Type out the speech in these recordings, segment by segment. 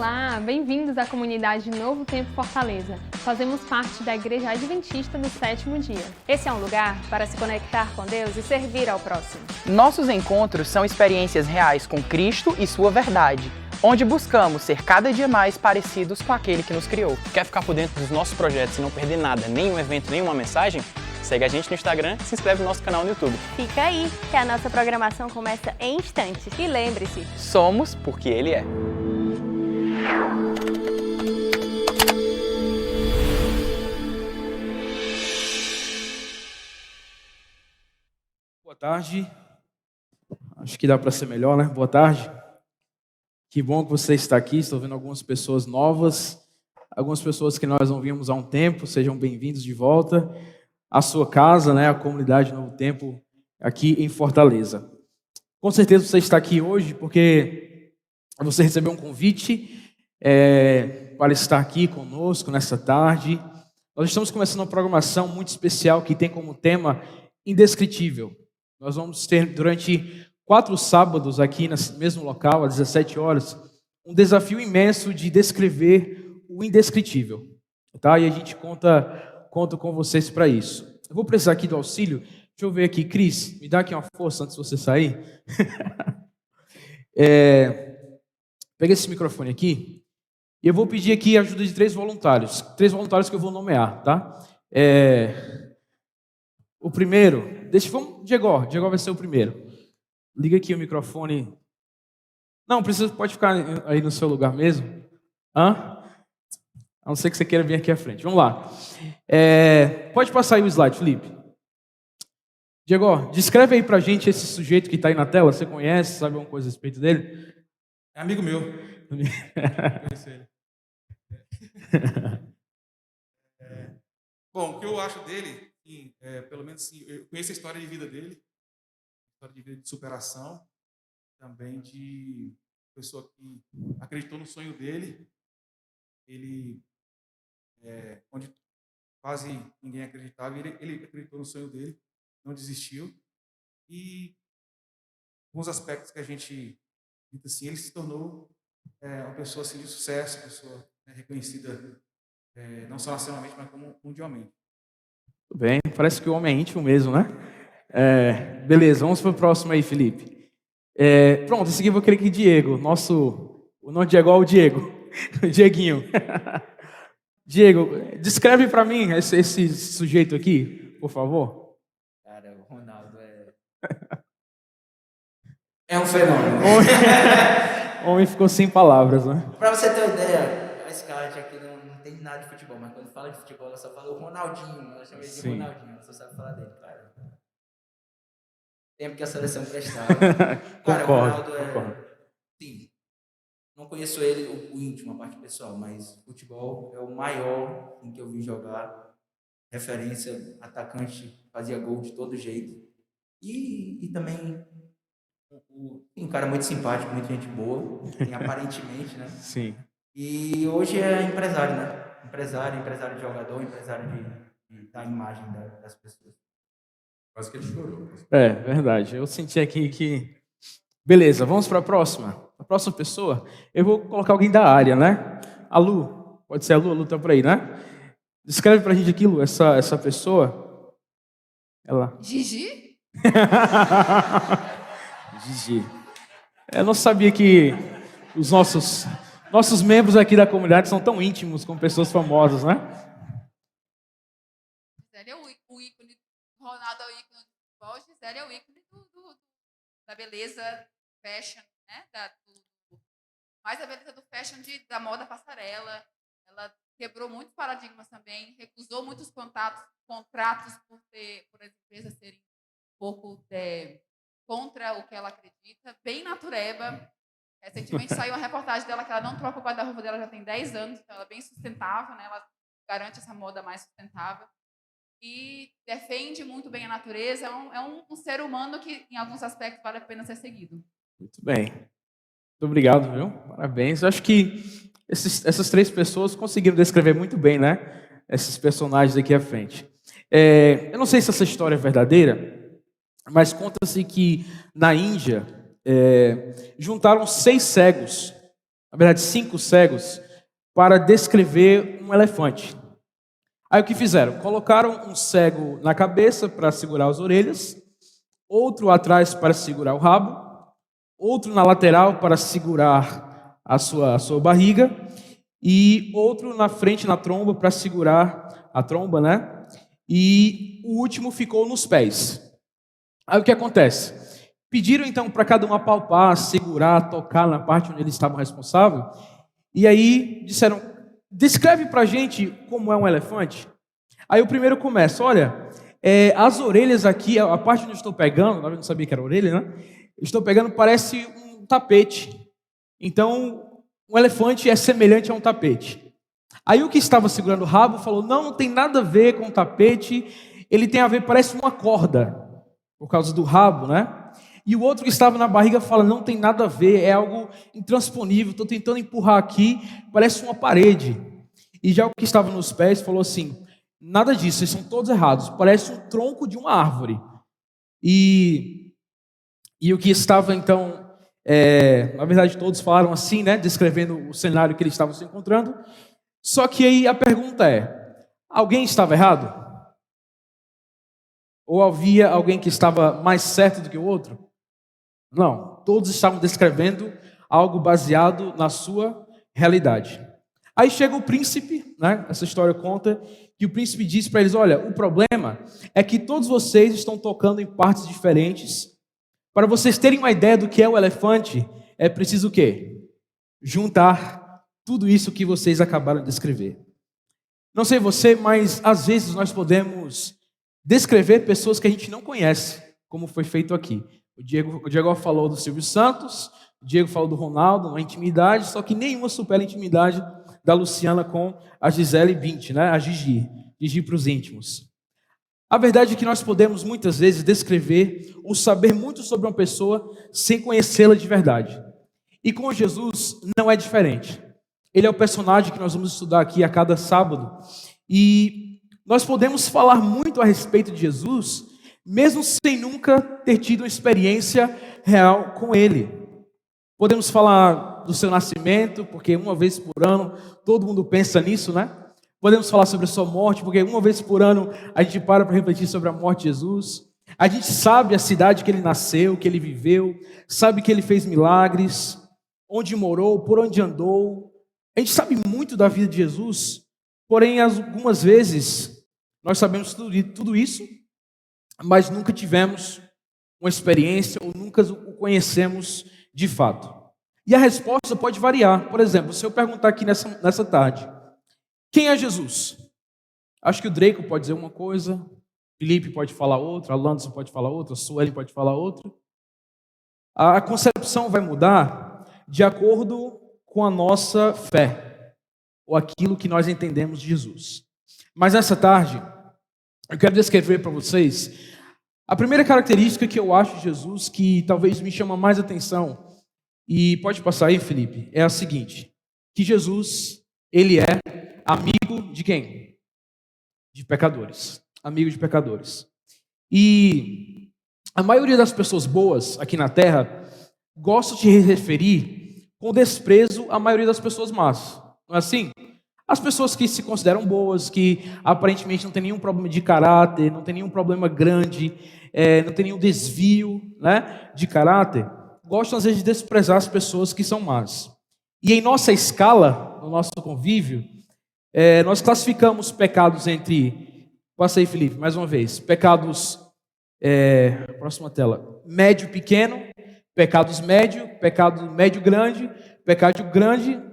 Olá, bem-vindos à comunidade Novo Tempo Fortaleza. Fazemos parte da Igreja Adventista do Sétimo Dia. Esse é um lugar para se conectar com Deus e servir ao próximo. Nossos encontros são experiências reais com Cristo e sua verdade, onde buscamos ser cada dia mais parecidos com aquele que nos criou. Quer ficar por dentro dos nossos projetos e não perder nada, nenhum evento, nenhuma mensagem? Segue a gente no Instagram e se inscreve no nosso canal no YouTube. Fica aí, que a nossa programação começa em instantes. E lembre-se, Somos porque Ele é. Boa tarde. Acho que dá para ser melhor, né? Boa tarde. Que bom que você está aqui. Estou vendo algumas pessoas novas, algumas pessoas que nós não vimos há um tempo. Sejam bem-vindos de volta à sua casa, né? A comunidade Novo Tempo aqui em Fortaleza. Com certeza você está aqui hoje porque você recebeu um convite para estar aqui conosco nessa tarde. Nós estamos começando uma programação muito especial que tem como tema indescritível. Nós vamos ter durante 4 sábados aqui nesse mesmo local, às 17 horas, um desafio imenso de descrever o indescritível. Tá? E a gente conta com vocês para isso. Eu vou precisar aqui do auxílio. Deixa eu ver aqui, Cris, me dá aqui uma força antes de você sair. Pega esse microfone aqui. E eu vou pedir aqui a ajuda de 3 voluntários. 3 voluntários que eu vou nomear, tá? O primeiro, Diego vai ser o primeiro. Liga aqui o microfone. Não, pode ficar aí no seu lugar mesmo. A não ser que você queira vir aqui à frente. Vamos lá. Pode passar aí o slide, Felipe. Diego, descreve aí pra gente esse sujeito que está aí na tela. Você conhece, sabe alguma coisa a respeito dele? É amigo meu. Conheço ele. Bom, o que eu acho dele, pelo menos assim, eu conheço a história de vida dele, história de vida de superação, também de pessoa que acreditou no sonho dele. Ele, onde quase ninguém acreditava, ele acreditou no sonho dele, não desistiu. E alguns aspectos que a gente, assim, ele se tornou uma pessoa assim, de sucesso, pessoa reconhecida não só nacionalmente, mas como mundialmente. Tudo bem, parece que o homem é íntimo mesmo, né? Beleza, vamos para o próximo aí, Felipe. Pronto, esse aqui eu vou querer que Diego, o nome de Diego é o Diego, o Dieguinho. Diego, descreve para mim esse sujeito aqui, por favor. Cara, o Ronaldo é um fenômeno. O homem ficou sem palavras, né? Pra você ter uma ideia, a Scarlett aqui não entende nada de futebol, mas quando fala de futebol, ela só fala o Ronaldinho. Ela chama ele de Ronaldinho, ela só sabe falar dele, cara. Tempo que a seleção prestava. Cara, o Ronaldo sim, não conheço ele, o íntimo, a parte pessoal, mas futebol é o maior em que eu vi jogar. Referência, atacante, fazia gol de todo jeito. E também um cara muito simpático, muita gente boa, aparentemente, né? Sim. E hoje é empresário, né? Empresário de jogador, empresário da imagem das pessoas. Quase que ele chorou. Verdade. Eu senti aqui que... Beleza, vamos para a próxima. A próxima pessoa, eu vou colocar alguém da área, né? A Lu, pode ser a Lu tá por aí, né? Descreve pra gente aqui, Lu, essa pessoa. Ela... Gigi? Gigi. Eu não sabia que os nossos membros aqui da comunidade são tão íntimos com pessoas famosas, né? Gisele é o ícone. Ronaldo é o ícone do futebol. Gisele é o ícone da beleza fashion, né? Mais a beleza do fashion da moda passarela. Ela quebrou muitos paradigmas também, recusou muitos contratos por as empresas serem um pouco contra o que ela acredita. Bem natureba. Recentemente saiu uma reportagem dela que ela não troca o guarda-roupa dela já tem 10 anos, então ela é bem sustentável, né? Ela garante essa moda mais sustentável. E defende muito bem a natureza. É um ser humano que, em alguns aspectos, vale a pena ser seguido. Muito bem. Muito obrigado, viu? Parabéns. Eu acho que essas 3 pessoas conseguiram descrever muito bem, né? Esses personagens aqui à frente. Eu não sei se essa história é verdadeira, mas conta-se que na Índia juntaram 6 cegos na verdade 5 cegos, para descrever um elefante. Aí o que fizeram? Colocaram um cego na cabeça para segurar as orelhas, outro atrás para segurar o rabo, outro na lateral para segurar a sua barriga e outro na frente, na tromba, para segurar a tromba, né? E o último ficou nos pés. Aí o que acontece? Pediram então para cada um apalpar, segurar, tocar na parte onde eles estavam responsáveis. E aí disseram, descreve para a gente como é um elefante. Aí o primeiro começa, olha, as orelhas aqui, a parte onde eu estou pegando, eu não sabia que era orelha, né? Eu estou pegando, parece um tapete. Então, um elefante é semelhante a um tapete. Aí o que estava segurando o rabo falou, não tem nada a ver com o tapete, ele tem a ver, parece uma corda, por causa do rabo, né? E o outro que estava na barriga fala, não tem nada a ver, é algo intransponível, estou tentando empurrar aqui, parece uma parede. E já o que estava nos pés falou assim, nada disso, vocês são todos errados, parece um tronco de uma árvore. E o que estava então, na verdade todos falaram assim, né, descrevendo o cenário que eles estavam se encontrando. Só que aí a pergunta é, alguém estava errado? Ou havia alguém que estava mais certo do que o outro? Não, todos estavam descrevendo algo baseado na sua realidade. Aí chega o príncipe, né? Essa história conta que o príncipe diz para eles, olha, o problema é que todos vocês estão tocando em partes diferentes. Para vocês terem uma ideia do que é o elefante, é preciso o quê? Juntar tudo isso que vocês acabaram de descrever. Não sei você, mas às vezes nós podemos descrever pessoas que a gente não conhece, como foi feito aqui. O Diego falou do Silvio Santos, o Diego falou do Ronaldo, uma intimidade, só que nenhuma supera a intimidade da Luciana com a Gisele Bündchen, né? A Gigi para os íntimos. A verdade é que nós podemos muitas vezes descrever ou saber muito sobre uma pessoa sem conhecê-la de verdade. E com Jesus não é diferente. Ele é o personagem que nós vamos estudar aqui a cada sábado. E nós podemos falar muito a respeito de Jesus, mesmo sem nunca ter tido uma experiência real com ele. Podemos falar do seu nascimento, porque uma vez por ano todo mundo pensa nisso, né? Podemos falar sobre a sua morte, porque uma vez por ano a gente para refletir sobre a morte de Jesus. A gente sabe a cidade que ele nasceu, que ele viveu, sabe que ele fez milagres, onde morou, por onde andou. A gente sabe muito da vida de Jesus, porém algumas vezes nós sabemos tudo isso, mas nunca tivemos uma experiência ou nunca o conhecemos de fato. E a resposta pode variar. Por exemplo, se eu perguntar aqui nessa tarde, quem é Jesus? Acho que o Draco pode dizer uma coisa, Felipe pode falar outra, a Landerson pode falar outra, a Sueli pode falar outra. A concepção vai mudar de acordo com a nossa fé, ou aquilo que nós entendemos de Jesus. Mas nessa tarde, eu quero descrever para vocês a primeira característica que eu acho de Jesus, que talvez me chama mais atenção, e pode passar aí, Felipe, é a seguinte, que Jesus, ele é amigo de quem? De pecadores. Amigo de pecadores. E a maioria das pessoas boas aqui na Terra gosta de se referir com desprezo à maioria das pessoas más. Não é assim? As pessoas que se consideram boas, que aparentemente não tem nenhum problema de caráter, não tem nenhum problema grande, não tem nenhum desvio, né, de caráter, gostam às vezes de desprezar as pessoas que são más. E em nossa escala, no nosso convívio, nós classificamos pecados entre, passa aí Felipe, mais uma vez, pecados, próxima tela, médio pequeno, pecados médio, pecado médio grande,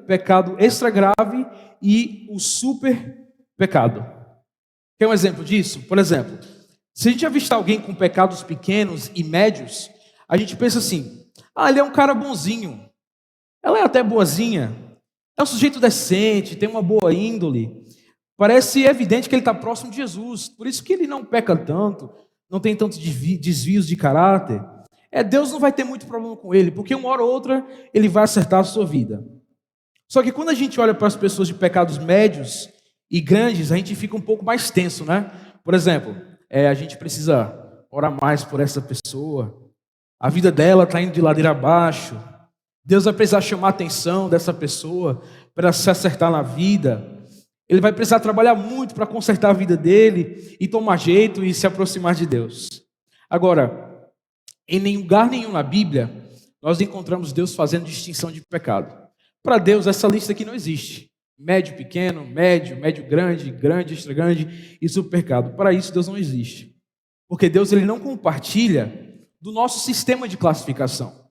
pecado extra grave e o super pecado. Quer um exemplo disso? Por exemplo, se a gente avistar alguém com pecados pequenos e médios, a gente pensa assim, ele é um cara bonzinho, ela é até boazinha, é um sujeito decente, tem uma boa índole, parece evidente que ele está próximo de Jesus, por isso que ele não peca tanto, não tem tantos desvios de caráter. Deus não vai ter muito problema com ele, porque uma hora ou outra ele vai acertar a sua vida. Só que quando a gente olha para as pessoas de pecados médios e grandes, a gente fica um pouco mais tenso, né? Por exemplo, a gente precisa orar mais por essa pessoa, a vida dela está indo de ladeira abaixo, Deus vai precisar chamar a atenção dessa pessoa para se acertar na vida. Ele vai precisar trabalhar muito para consertar a vida dele e tomar jeito e se aproximar de Deus. Agora, em nenhum lugar nenhum na Bíblia, nós encontramos Deus fazendo distinção de pecado. Para Deus, essa lista aqui não existe. Médio, pequeno, médio, médio, grande, grande, extra grande e super pecado. Para isso, Deus não existe. Porque Deus ele não compartilha do nosso sistema de classificação.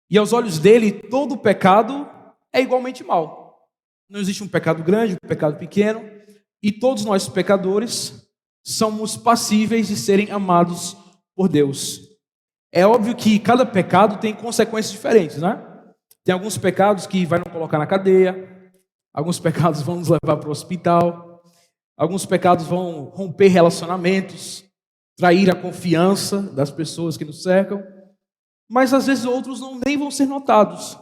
E aos olhos dele, todo pecado é igualmente mau. Não existe um pecado grande, um pecado pequeno. E todos nós, pecadores, somos passíveis de serem amados por Deus. É óbvio que cada pecado tem consequências diferentes, né? Tem alguns pecados que vai nos colocar na cadeia. Alguns pecados vão nos levar para o hospital. Alguns pecados vão romper relacionamentos, trair a confiança das pessoas que nos cercam. Mas às vezes outros nem vão ser notados.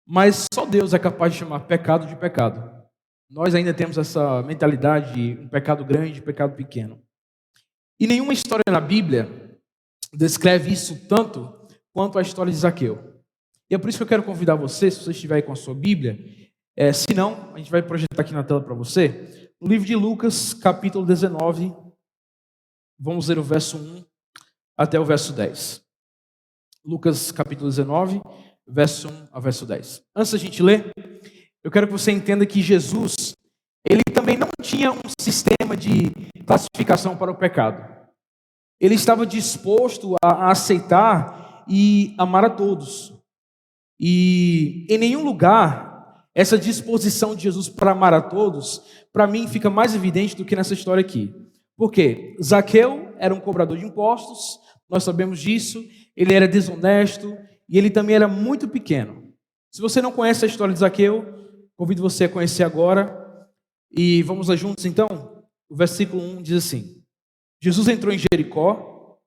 Mas só Deus é capaz de chamar pecado de pecado. Nós ainda temos essa mentalidade de um pecado grande e um pecado pequeno. E nenhuma história na Bíblia descreve isso tanto quanto a história de Zaqueu. E é por isso que eu quero convidar você, se você estiver aí com a sua Bíblia, se não, a gente vai projetar aqui na tela para você, no livro de Lucas, capítulo 19, vamos ler o verso 1 até o verso 10. Lucas, capítulo 19, verso 1 ao verso 10. Antes da gente ler, eu quero que você entenda que Jesus, ele também não tinha um sistema de classificação para o pecado. Ele estava disposto a aceitar e amar a todos. E em nenhum lugar, essa disposição de Jesus para amar a todos, para mim, fica mais evidente do que nessa história aqui. Por quê? Zaqueu era um cobrador de impostos, nós sabemos disso, ele era desonesto e ele também era muito pequeno. Se você não conhece a história de Zaqueu, convido você a conhecer agora. E vamos lá juntos então? O versículo 1 diz assim: Jesus entrou em Jericó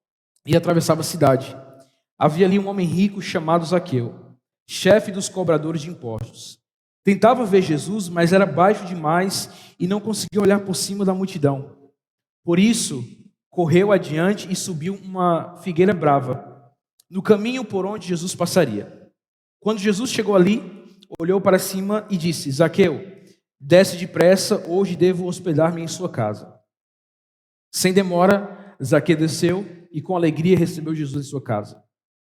e atravessava a cidade. Havia ali um homem rico chamado Zaqueu, chefe dos cobradores de impostos. Tentava ver Jesus, mas era baixo demais e não conseguia olhar por cima da multidão. Por isso, correu adiante e subiu uma figueira brava, no caminho por onde Jesus passaria. Quando Jesus chegou ali, olhou para cima e disse: Zaqueu, desce depressa, hoje devo hospedar-me em sua casa. Sem demora, Zaqueu desceu e com alegria recebeu Jesus em sua casa.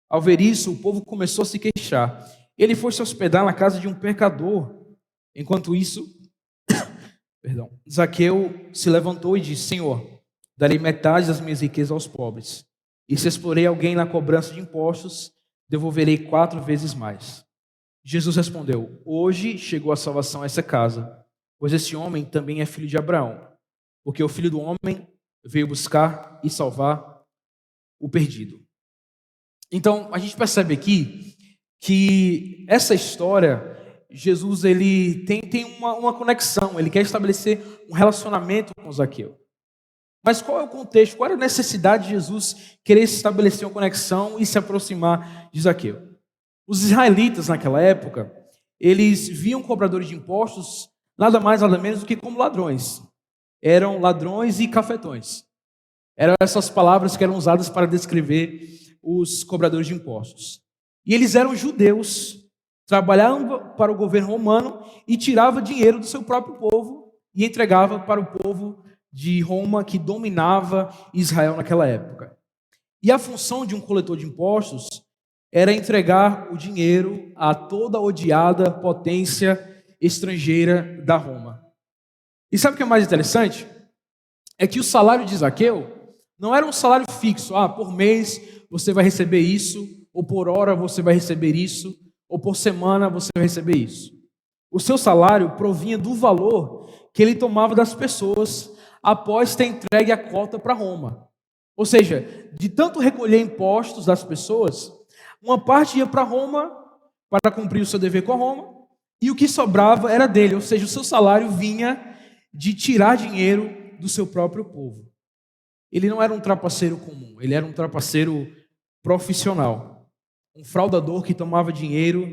Ao ver isso, o povo começou a se queixar. Ele foi se hospedar na casa de um pecador. Enquanto isso, Zaqueu se levantou e disse: Senhor, darei metade das minhas riquezas aos pobres. E se explorei alguém na cobrança de impostos, devolverei 4 vezes mais. Jesus respondeu: Hoje chegou a salvação a essa casa, pois esse homem também é filho de Abraão, porque o Filho do Homem veio buscar e salvar o perdido. Então, a gente percebe aqui que essa história, Jesus ele tem uma conexão, ele quer estabelecer um relacionamento com Zaqueu. Mas qual é o contexto, qual era a necessidade de Jesus querer estabelecer uma conexão e se aproximar de Zaqueu? Os israelitas naquela época, eles viam cobradores de impostos nada mais nada menos do que como ladrões. Eram ladrões e cafetões. Eram essas palavras que eram usadas para descrever os cobradores de impostos. E eles eram judeus, trabalhavam para o governo romano e tiravam dinheiro do seu próprio povo e entregava para o povo de Roma que dominava Israel naquela época. E a função de um coletor de impostos era entregar o dinheiro a toda a odiada potência estrangeira da Roma. E sabe o que é mais interessante? É que o salário de Zaqueu não era um salário fixo. Por mês você vai receber isso, ou por hora você vai receber isso, ou por semana você vai receber isso. O seu salário provinha do valor que ele tomava das pessoas após ter entregue a cota para Roma. Ou seja, de tanto recolher impostos das pessoas, uma parte ia para Roma para cumprir o seu dever com a Roma, e o que sobrava era dele, ou seja, o seu salário vinha de tirar dinheiro do seu próprio povo. Ele não era um trapaceiro comum, ele era um trapaceiro profissional. Um fraudador que tomava dinheiro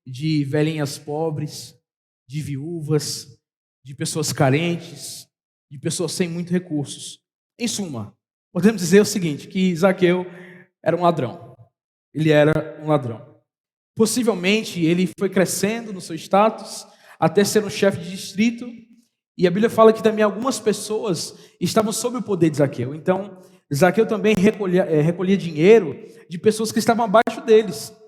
de velhinhas pobres, de viúvas, de pessoas carentes, de pessoas sem muitos recursos. Em suma, podemos dizer o seguinte, que Zaqueu era um ladrão. Ele era um ladrão. Possivelmente ele foi crescendo no seu status até ser um chefe de distrito. E a Bíblia fala que também algumas pessoas estavam sob o poder de Zaqueu. Então, Zaqueu também recolhia dinheiro de pessoas que estavam abaixo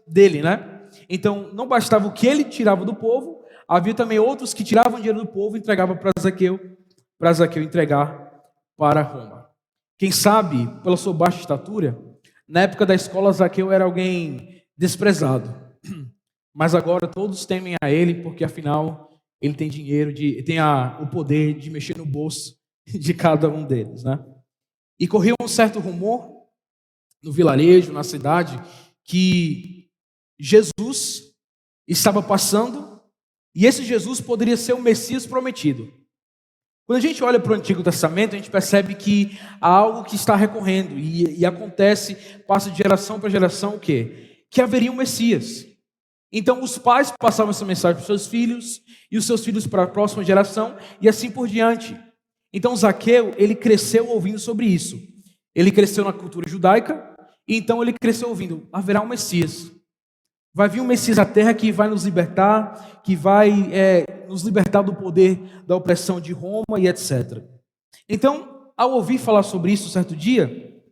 dele, né? Então, não bastava o que ele tirava do povo, havia também outros que tiravam dinheiro do povo e entregavam para Zaqueu entregar para Roma. Quem sabe, pela sua baixa estatura, na época da escola, Zaqueu era alguém desprezado. Mas agora todos temem a ele, porque afinal ele tem dinheiro, tem o poder de mexer no bolso de cada um deles, né? E corria um certo rumor no vilarejo, na cidade, que Jesus estava passando e esse Jesus poderia ser o Messias prometido. Quando a gente olha para o Antigo Testamento, a gente percebe que há algo que está recorrendo e acontece, passa de geração para geração, o quê? Que haveria um Messias. Então os pais passavam essa mensagem para os seus filhos e os seus filhos para a próxima geração e assim por diante. Então Zaqueu, ele cresceu ouvindo sobre isso. Ele cresceu na cultura judaica e então ele cresceu ouvindo, haverá um Messias. Vai vir um Messias à terra que vai nos libertar, que vai nos libertar do poder da opressão de Roma e etc. Então, ao ouvir falar sobre isso certo dia,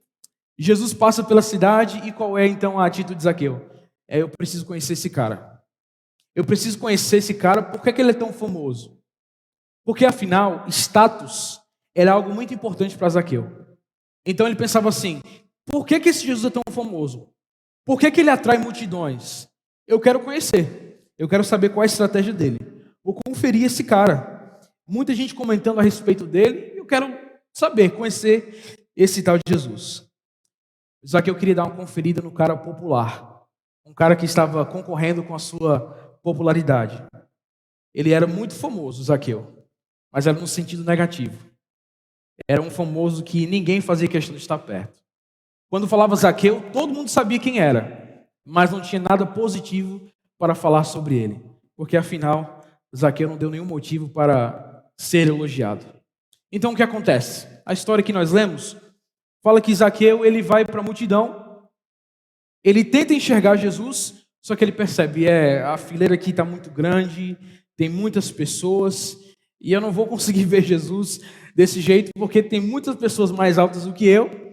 Jesus passa pela cidade e qual é então a atitude de Zaqueu? Eu preciso conhecer esse cara. Eu preciso conhecer esse cara, por que ele é tão famoso? Porque afinal, status era algo muito importante para Zaqueu. Então ele pensava assim, por que esse Jesus é tão famoso? Por que ele atrai multidões? Eu quero conhecer, eu quero saber qual é a estratégia dele. Vou conferir esse cara. Muita gente comentando a respeito dele, eu quero saber, conhecer esse tal de Jesus. Zaqueu queria dar uma conferida no cara popular, um cara que estava concorrendo com a sua popularidade. Ele era muito famoso, Zaqueu, mas era no sentido negativo. Era um famoso que ninguém fazia questão de estar perto. Quando falava Zaqueu, todo mundo sabia quem era, mas não tinha nada positivo para falar sobre ele, porque afinal, Zaqueu não deu nenhum motivo para ser elogiado. Então o que acontece? A história que nós lemos fala que Zaqueu ele vai para a multidão, ele tenta enxergar Jesus, só que ele percebe, a fileira aqui está muito grande, tem muitas pessoas, e eu não vou conseguir ver Jesus desse jeito, porque tem muitas pessoas mais altas do que eu.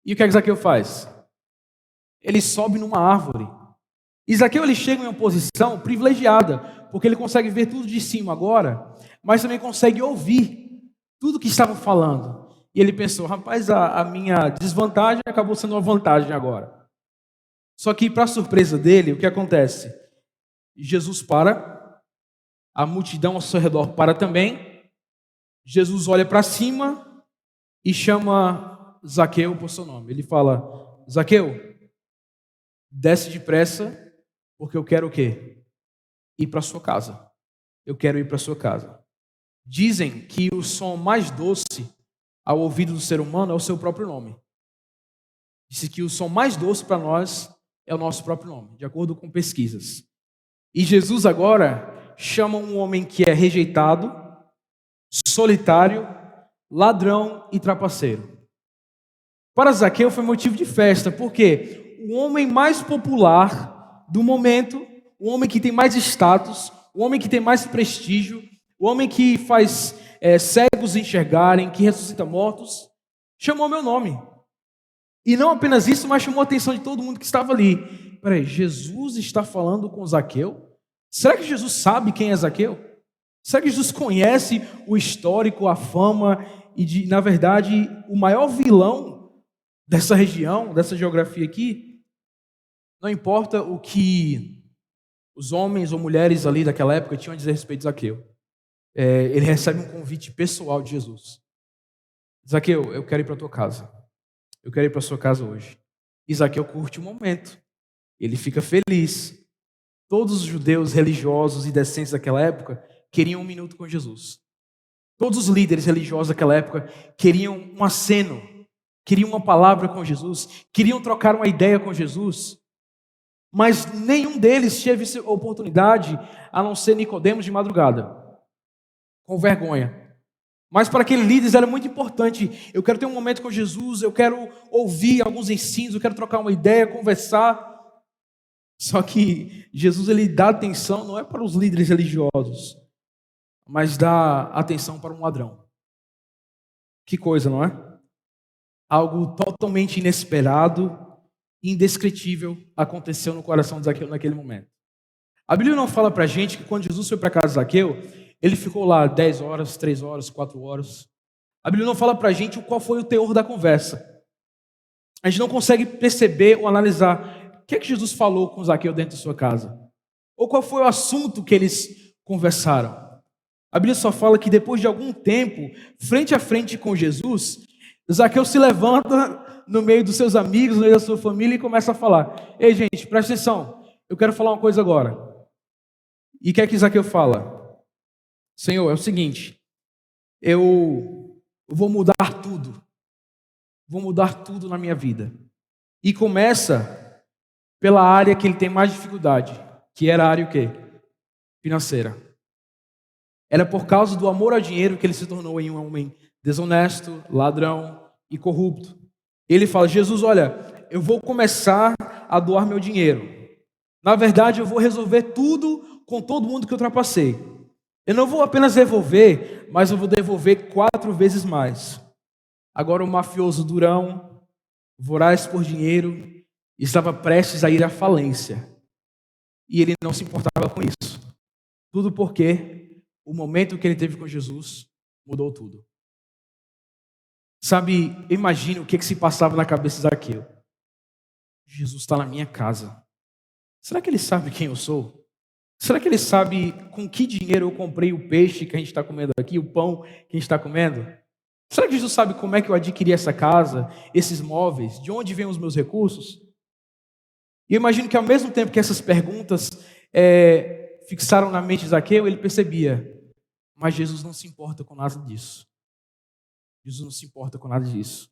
E o que Zaqueu faz? Ele sobe numa árvore. E Zaqueu ele chega em uma posição privilegiada, porque ele consegue ver tudo de cima agora, mas também consegue ouvir tudo que estavam falando. E ele pensou, rapaz, a minha desvantagem acabou sendo uma vantagem agora. Só que, para surpresa dele, o que acontece? Jesus para, a multidão ao seu redor para também, Jesus olha para cima e chama Zaqueu por seu nome. Ele fala, Zaqueu, desce depressa, porque eu quero o quê? Ir para sua casa. Eu quero ir para sua casa. Dizem que o som mais doce ao ouvido do ser humano é o seu próprio nome. Disse que o som mais doce para nós é o nosso próprio nome, de acordo com pesquisas. E Jesus agora chama um homem que é rejeitado, solitário, ladrão e trapaceiro. Para Zaqueu foi motivo de festa, porque o homem mais popular do momento, o homem que tem mais status, o homem que tem mais prestígio, o homem que faz cegos enxergarem, que ressuscita mortos, chamou meu nome. E não apenas isso, mas chamou a atenção de todo mundo que estava ali. Peraí, Jesus está falando com Zaqueu? Será que Jesus sabe quem é Zaqueu? Será que Jesus conhece o histórico, a fama e, na verdade, o maior vilão dessa região, dessa geografia aqui? Não importa o que os homens ou mulheres ali daquela época tinham a dizer a respeito de Zaqueu. Ele recebe um convite pessoal de Jesus. Zaqueu, eu quero ir para a tua casa. Eu quero ir para a sua casa hoje. E Zaqueu curte o momento. Ele fica feliz. Todos os judeus religiosos e decentes daquela época queriam um minuto com Jesus. Todos os líderes religiosos daquela época queriam um aceno, queriam uma palavra com Jesus, queriam trocar uma ideia com Jesus. Mas nenhum deles teve essa oportunidade, a não ser Nicodemos de madrugada, com vergonha. Mas para aqueles líderes era muito importante. Eu quero ter um momento com Jesus, eu quero ouvir alguns ensinos, eu quero trocar uma ideia, conversar. Só que Jesus ele dá atenção não é para os líderes religiosos, mas dá atenção para um ladrão. Que coisa, não é? Algo totalmente inesperado, indescritível aconteceu no coração de Zaqueu naquele momento. A Bíblia não fala para a gente que quando Jesus foi para a casa de Zaqueu, ele ficou lá 10 horas, 3 horas, 4 horas. A Bíblia não fala para a gente qual foi o teor da conversa. A gente não consegue perceber ou analisar o que é que Jesus falou com Zaqueu dentro de sua casa. Ou qual foi o assunto que eles conversaram. A Bíblia só fala que depois de algum tempo, frente a frente com Jesus, Zaqueu se levanta no meio dos seus amigos, no meio da sua família e começa a falar: ei gente, presta atenção, eu quero falar uma coisa agora. E o que é que Zaqueu fala? Senhor, é o seguinte, eu vou mudar tudo. Vou mudar tudo na minha vida. E começa pela área que ele tem mais dificuldade, que era a área o quê? Financeira. Era por causa do amor ao dinheiro que ele se tornou um homem desonesto, ladrão e corrupto. Ele fala: Jesus, olha, eu vou começar a doar meu dinheiro. Na verdade, eu vou resolver tudo com todo mundo que eu ultrapassei. Eu não vou apenas devolver, mas eu vou devolver 4 vezes mais. Agora o mafioso durão, voraz por dinheiro, estava prestes a ir à falência. E ele não se importava com isso. Tudo porque o momento que ele teve com Jesus mudou tudo. Sabe, imagine o que se passava na cabeça de Zaqueu. Jesus está na minha casa. Será que ele sabe quem eu sou? Será que ele sabe com que dinheiro eu comprei o peixe que a gente está comendo aqui, o pão que a gente está comendo? Será que Jesus sabe como é que eu adquiri essa casa, esses móveis, de onde vêm os meus recursos? E eu imagino que ao mesmo tempo que essas perguntas fixaram na mente de Zaqueu, ele percebia, mas Jesus não se importa com nada disso. Jesus não se importa com nada disso.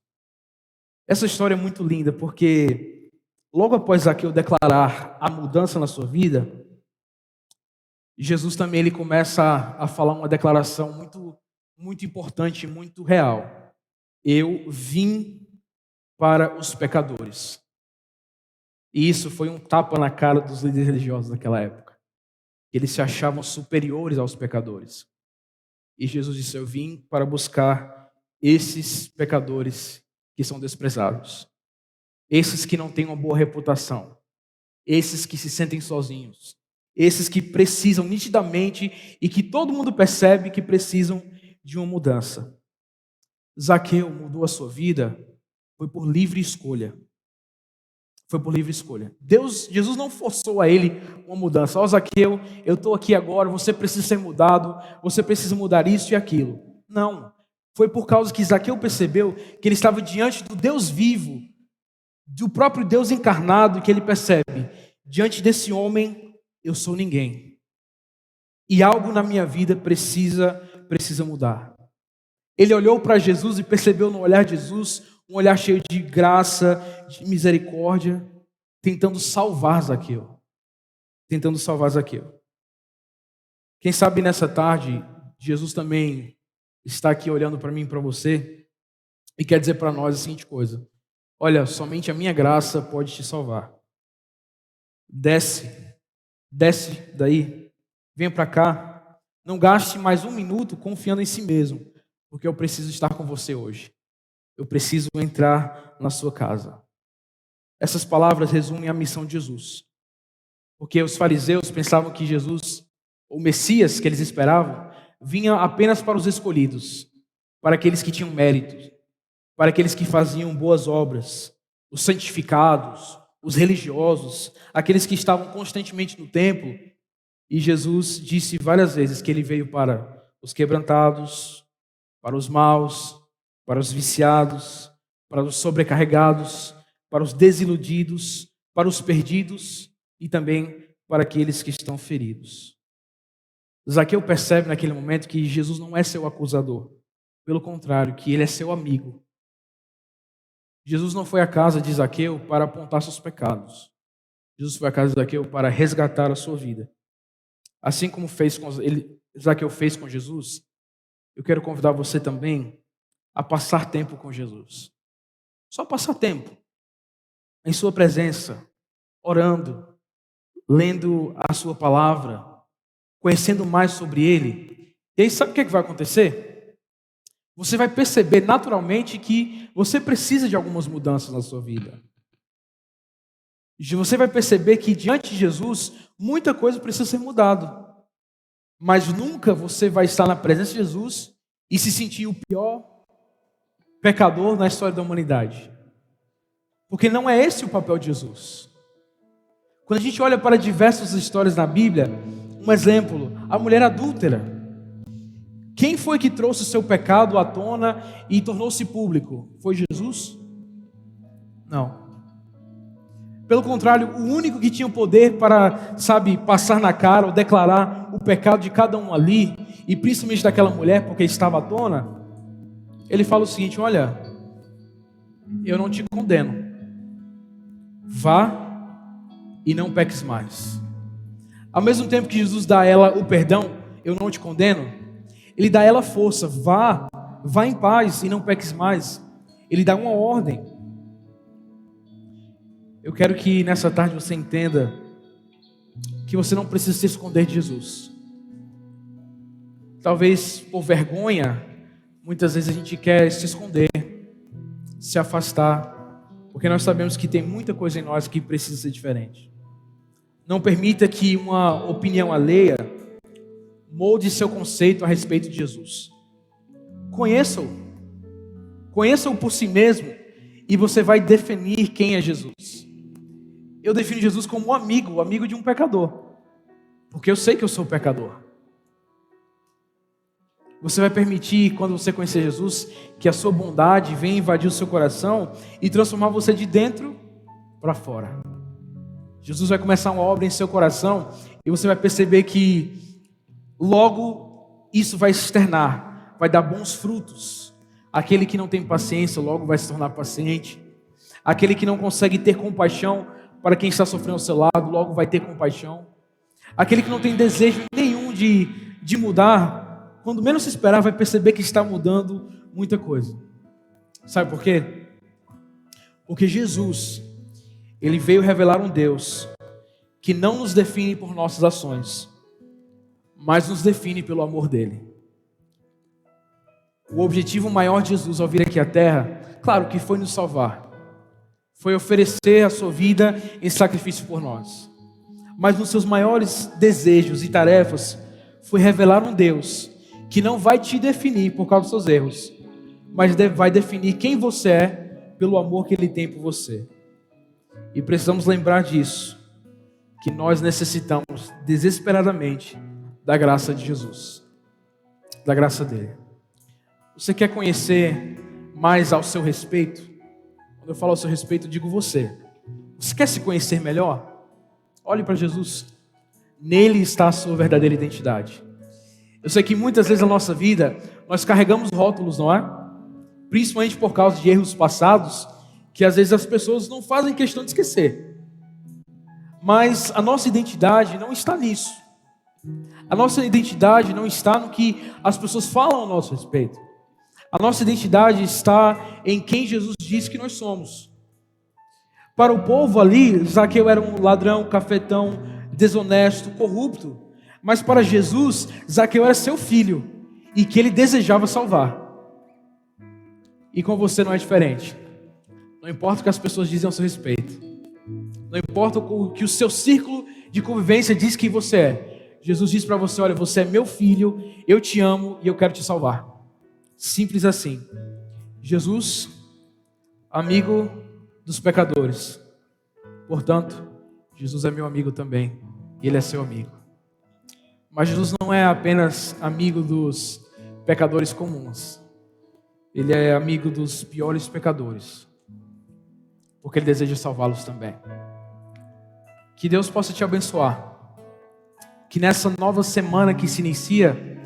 Essa história é muito linda, porque logo após Zaqueu declarar a mudança na sua vida, Jesus também ele começa a falar uma declaração muito importante, muito real. Eu vim para os pecadores. E isso foi um tapa na cara dos líderes religiosos daquela época. Eles se achavam superiores aos pecadores. E Jesus disse: eu vim para buscar esses pecadores que são desprezados. Esses que não têm uma boa reputação. Esses que se sentem sozinhos. Esses que precisam nitidamente e que todo mundo percebe que precisam de uma mudança. Zaqueu mudou a sua vida, foi por livre escolha. Foi por livre escolha. Jesus não forçou a ele uma mudança. Ó, Zaqueu, eu estou aqui agora, você precisa ser mudado, você precisa mudar isso e aquilo. Não. Foi por causa que Zaqueu percebeu que ele estava diante do Deus vivo, do próprio Deus encarnado, que ele percebe, diante desse homem, eu sou ninguém. E algo na minha vida precisa mudar. Ele olhou para Jesus e percebeu no olhar de Jesus um olhar cheio de graça, de misericórdia, tentando salvar Zaqueu. Tentando salvar Zaqueu. Quem sabe nessa tarde, Jesus também está aqui olhando para mim e para você e quer dizer para nós a seguinte coisa: olha, somente a minha graça pode te salvar. Desce daí, venha para cá, não gaste mais 1 minuto confiando em si mesmo, porque eu preciso estar com você hoje. Eu preciso entrar na sua casa. Essas palavras resumem a missão de Jesus. Porque os fariseus pensavam que Jesus, o Messias que eles esperavam, vinha apenas para os escolhidos, para aqueles que tinham méritos, para aqueles que faziam boas obras, os santificados, os religiosos, aqueles que estavam constantemente no templo. E Jesus disse várias vezes que ele veio para os quebrantados, para os maus, para os viciados, para os sobrecarregados, para os desiludidos, para os perdidos e também para aqueles que estão feridos. Zaqueu percebe naquele momento que Jesus não é seu acusador, pelo contrário, que ele é seu amigo. Jesus não foi à casa de Zaqueu para apontar seus pecados. Jesus foi à casa de Zaqueu para resgatar a sua vida. Assim como Zaqueu fez com Jesus, eu quero convidar você também a passar tempo com Jesus. Só passar tempo em sua presença, orando, lendo a sua palavra, conhecendo mais sobre Ele. E aí sabe o que vai acontecer? Você vai perceber naturalmente que você precisa de algumas mudanças na sua vida. Você vai perceber que diante de Jesus, muita coisa precisa ser mudada. Mas nunca você vai estar na presença de Jesus e se sentir o pior pecador na história da humanidade. Porque não é esse o papel de Jesus. Quando a gente olha para diversas histórias na Bíblia, um exemplo, a mulher adúltera. Quem foi que trouxe o seu pecado à tona e tornou-se público? Foi Jesus? Não. Pelo contrário, o único que tinha o poder para, passar na cara ou declarar o pecado de cada um ali, e principalmente daquela mulher, porque estava à tona, ele fala o seguinte: olha, eu não te condeno. Vá e não peques mais. Ao mesmo tempo que Jesus dá a ela o perdão, eu não te condeno, ele dá a ela força, vá em paz e não peques mais. Ele dá uma ordem. Eu quero que nessa tarde você entenda que você não precisa se esconder de Jesus. Talvez por vergonha, muitas vezes a gente quer se esconder, se afastar, porque nós sabemos que tem muita coisa em nós que precisa ser diferente. Não permita que uma opinião alheia molde seu conceito a respeito de Jesus. Conheça-o. Conheça-o por si mesmo e você vai definir quem é Jesus. Eu defino Jesus como um amigo de um pecador, porque eu sei que eu sou pecador. Você vai permitir, quando você conhecer Jesus, que a sua bondade venha invadir o seu coração e transformar você de dentro para fora. Jesus vai começar uma obra em seu coração e você vai perceber que logo isso vai se externar, vai dar bons frutos. Aquele que não tem paciência logo vai se tornar paciente. Aquele que não consegue ter compaixão para quem está sofrendo ao seu lado, logo vai ter compaixão. Aquele que não tem desejo nenhum de mudar, quando menos se esperar, vai perceber que está mudando muita coisa. Sabe por quê? Porque Jesus, Ele veio revelar um Deus que não nos define por nossas ações, mas nos define pelo amor dEle. O objetivo maior de Jesus ao vir aqui à Terra, claro que foi nos salvar. Foi oferecer a sua vida em sacrifício por nós. Mas nos seus maiores desejos e tarefas, foi revelar um Deus que não vai te definir por causa dos seus erros, mas vai definir quem você é pelo amor que Ele tem por você. E precisamos lembrar disso, que nós necessitamos desesperadamente da graça de Jesus, da graça dEle. Você quer conhecer mais ao seu respeito? Quando eu falo ao seu respeito, eu digo você. Você quer se conhecer melhor? Olhe para Jesus. Nele está a sua verdadeira identidade. Eu sei que muitas vezes na nossa vida, nós carregamos rótulos, não é? Principalmente por causa de erros passados, que às vezes as pessoas não fazem questão de esquecer. Mas a nossa identidade não está nisso. A nossa identidade não está no que as pessoas falam ao nosso respeito. A nossa identidade está em quem Jesus diz que nós somos. Para o povo ali, Zaqueu era um ladrão, cafetão, desonesto, corrupto. Mas para Jesus, Zaqueu era seu filho e que ele desejava salvar. E com você não é diferente. Não importa o que as pessoas dizem ao seu respeito. Não importa o que o seu círculo de convivência diz que você é. Jesus diz para você: olha, você é meu filho, eu te amo e eu quero te salvar. Simples assim. Jesus, amigo dos pecadores. Portanto, Jesus é meu amigo também. Ele é seu amigo. Mas Jesus não é apenas amigo dos pecadores comuns. Ele é amigo dos piores pecadores. Porque Ele deseja salvá-los também. Que Deus possa te abençoar. Que nessa nova semana que se inicia,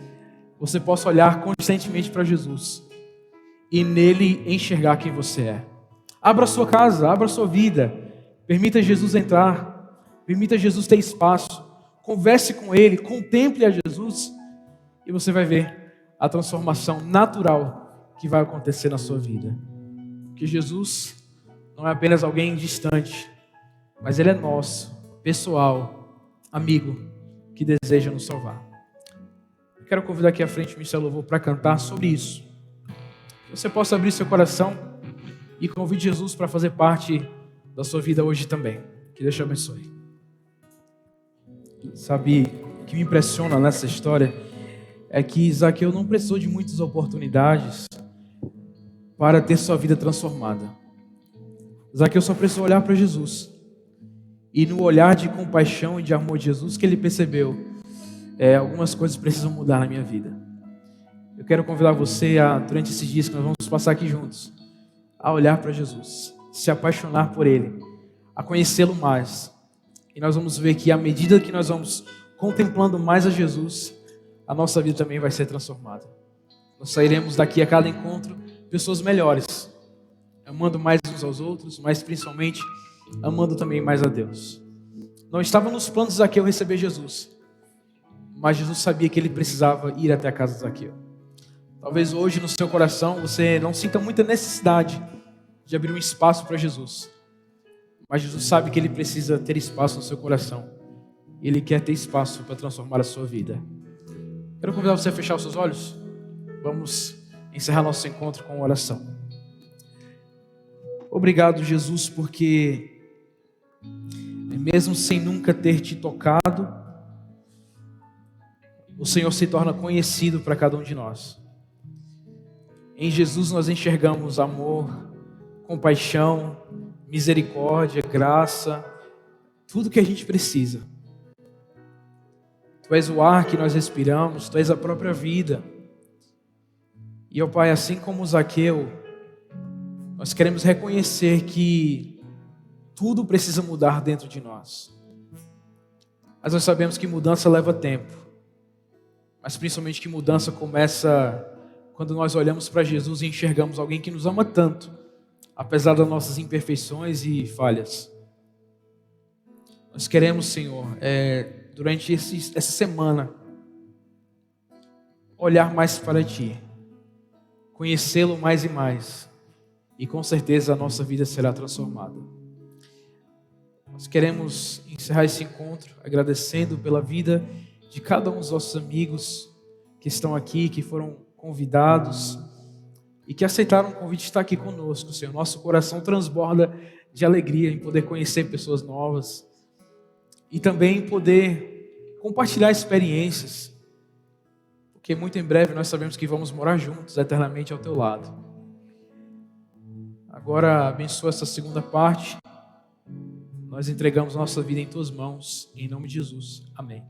você possa olhar constantemente para Jesus e nele enxergar quem você é. Abra a sua casa, abra a sua vida. Permita Jesus entrar. Permita Jesus ter espaço. Converse com Ele, contemple a Jesus e você vai ver a transformação natural que vai acontecer na sua vida. Que Jesus não é apenas alguém distante, mas Ele é nosso, pessoal, amigo que deseja nos salvar. Eu quero convidar aqui à frente o Ministério Louvor para cantar sobre isso. Que você possa abrir seu coração e convide Jesus para fazer parte da sua vida hoje também. Que Deus te abençoe. Sabe, o que me impressiona nessa história é que Zaqueu não precisou de muitas oportunidades para ter sua vida transformada. Zaqueu só precisou olhar para Jesus. E no olhar de compaixão e de amor de Jesus que ele percebeu, algumas coisas precisam mudar na minha vida. Eu quero convidar você durante esses dias que nós vamos passar aqui juntos, a olhar para Jesus, se apaixonar por Ele, a conhecê-lo mais. E nós vamos ver que à medida que nós vamos contemplando mais a Jesus, a nossa vida também vai ser transformada. Nós sairemos daqui a cada encontro pessoas melhores, amando mais uns aos outros, mas principalmente amando também mais a Deus. Não estava nos planos de Zaqueu receber Jesus, mas Jesus sabia que ele precisava ir até a casa de Zaqueu. Talvez hoje no seu coração você não sinta muita necessidade de abrir um espaço para Jesus, mas Jesus sabe que ele precisa ter espaço no seu coração. Ele quer ter espaço para transformar a sua vida. Quero convidar você a fechar os seus olhos. Vamos encerrar nosso encontro com uma oração. Obrigado, Jesus, porque mesmo sem nunca ter te tocado, o Senhor se torna conhecido para cada um de nós. Em Jesus nós enxergamos amor, compaixão, misericórdia, graça, tudo que a gente precisa. Tu és o ar que nós respiramos, Tu és a própria vida. E, ó Pai, assim como Zaqueu, nós queremos reconhecer que tudo precisa mudar dentro de nós. Mas nós sabemos que mudança leva tempo. Mas principalmente que mudança começa quando nós olhamos para Jesus e enxergamos alguém que nos ama tanto, apesar das nossas imperfeições e falhas. Nós queremos, Senhor, durante essa semana, olhar mais para Ti, conhecê-lo mais e mais, e com certeza a nossa vida será transformada. Nós queremos encerrar esse encontro agradecendo pela vida de cada um dos nossos amigos que estão aqui, que foram convidados e que aceitaram o convite de estar aqui conosco, Senhor. Nosso coração transborda de alegria em poder conhecer pessoas novas e também poder compartilhar experiências, porque muito em breve nós sabemos que vamos morar juntos eternamente ao Teu lado. Agora abençoa essa segunda parte. Nós entregamos nossa vida em Tuas mãos, em nome de Jesus. Amém.